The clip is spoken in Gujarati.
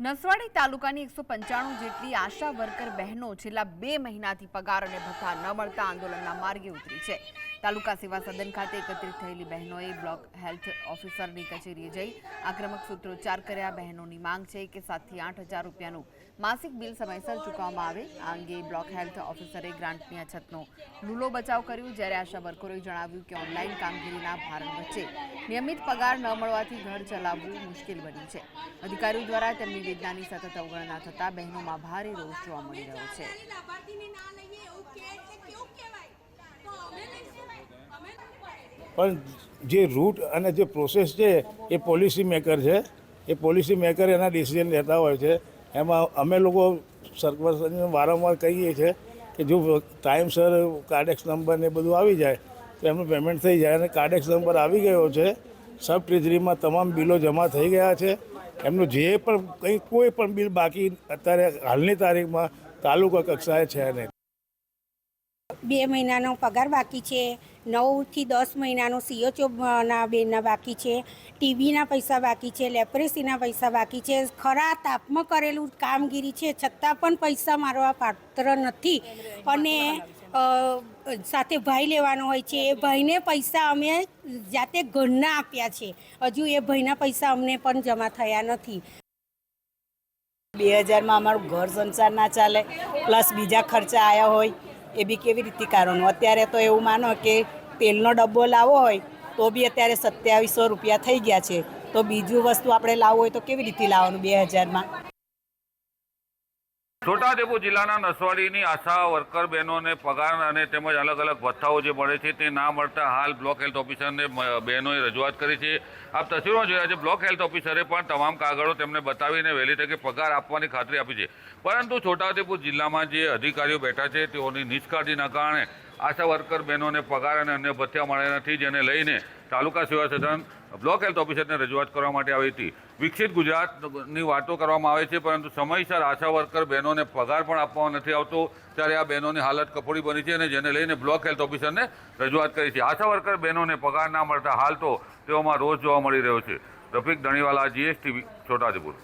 નસવાડી તાલુકાની 195 જેટલી આશા વર્કર બહેનો છેલ્લા 2 મહિનાથી પગાર અને ભથ્થા ન મળતા આંદોલનના માર્ગે ઉતરી છે। તાલુકા સેવા સદન ખાતે એકત્રિત થયેલી બહેનોએ બ્લોક હેલ્થ ઓફિસરની કચેરીએ જઈ આક્રમક સૂત્રોચ્ચાર કર્યા। બહેનોની માંગ છે કે 7 થી 8 હજાર રૂપિયાનું માસિક બિલ સમયસર ચૂકવવામાં આવે। આ અંગે બ્લોક હેલ્થ ઓફિસરે ગ્રાન્ટની અછતનો લૂલો બચાવ કર્યો, જ્યારે આશા વર્કરોએ જણાવ્યું કે ઓનલાઈન કામગીરીના ભારણ વચ્ચે નિયમિત પગાર ન મળવાથી ઘર ચલાવવું મુશ્કેલ બન્યું છે। અધિકારીઓ દ્વારા તેમની વેદનાની સતત અવગણના થતા બહેનોમાં ભારે રોષ જોવા મળી રહ્યો છે। પણ જે રૂટ અને જે પ્રોસેસ છે એ પોલિસી મેકર છે, એ પોલિસી મેકર એના ડિસિઝન લેતા હોય છે। એમાં અમે લોકો સરકારને વારંવાર કહીએ છીએ કે જો ટાઈમસર કાર્ડેક્સ નંબર ને બધું આવી જાય તો એમનું પેમેન્ટ થઈ જાય। અને કાર્ડેક્સ નંબર આવી ગયો છે, સબ ટ્રેઝરીમાં તમામ બિલો જમા થઈ ગયા છે। એમનું જે પણ કોઈ પણ બિલ બાકી અત્યારે હાલની તારીખમાં તાલુકા કક્ષાએ છે નહીં। 2 મહિનાનો પગાર બાકી છે, 9 થી 10 મહિનાનો CHOના બેનના બાકી છે, ટીબીના પૈસા બાકી છે, લેપ્રેસીના પૈસા બાકી છે। ખરા તાપમાં કરેલું કામગીરી છે છતાં પણ પૈસા મારવા પાત્ર નથી। અને સાથે ભાઈ લેવાનો હોય છે, એ ભાઈને પૈસા અમે જાતે ઘરના આપ્યા છે, હજુ એ ભાઈના પૈસા અમને પણ જમા થયા નથી। 2000માં અમારું ઘર સંસાર ના ચાલે, પ્લસ બીજા ખર્ચા આવ્યા હોય એ બી કેવી રીતે કારણો। અત્યારે તો એવું માનો કે તેલનો ડબ્બો લાવવો હોય તો બી અત્યારે 2700 રૂપિયા થઈ ગયા છે, તો બીજું વસ્તુ આપણે લાવવું હોય તો કેવી રીતે લાવવાનું 2000માં। છોટાઉદેપુર જિલ્લાના નસવાડીની આશા વર્કર બહેનોને પગાર અને તેમજ અલગ અલગ ભથ્થાઓ જે મળે છે તે ના મળતા હાલ બ્લોક હેલ્થ ઓફિસરને બહેનોએ રજૂઆત કરી છે। આપ તસવીરો જોયા છે, બ્લોક હેલ્થ ઓફિસરે પણ તમામ કાગળો તેમને બતાવીને વહેલી તકે પગાર આપવાની ખાતરી આપી છે, પરંતુ છોટાઉદેપુર જિલ્લામાં જે અધિકારીઓ બેઠા છે તેઓની નિષ્કાળજીના કારણે આશા વર્કર બહેનોને પગાર અને અન્ય ભથ્થા મળ્યા નથી, જેને લઈને તાલુકા સેવા સદન બ્લોક હેલ્થ ઓફિસરને રજૂઆત કરવા માટે આવી હતી। વિકસિત ગુજરાતની વાતો કરવામાં આવે છે, પરંતુ સમયસર આશા વર્કર બહેનોને પગાર પણ આપવામાં નથી આવતો, ત્યારે આ બહેનોની હાલત કફોડી બની છે અને જેને લઈને બ્લોક હેલ્થ ઓફિસરને રજૂઆત કરી છે। આશા વર્કર બહેનોને પગાર ના મળતા હાલ તો તેઓમાં રોષ જોવા મળી રહ્યો છે। રફીક ધણીવાલા, GSTV, છોટાઉદેપુર।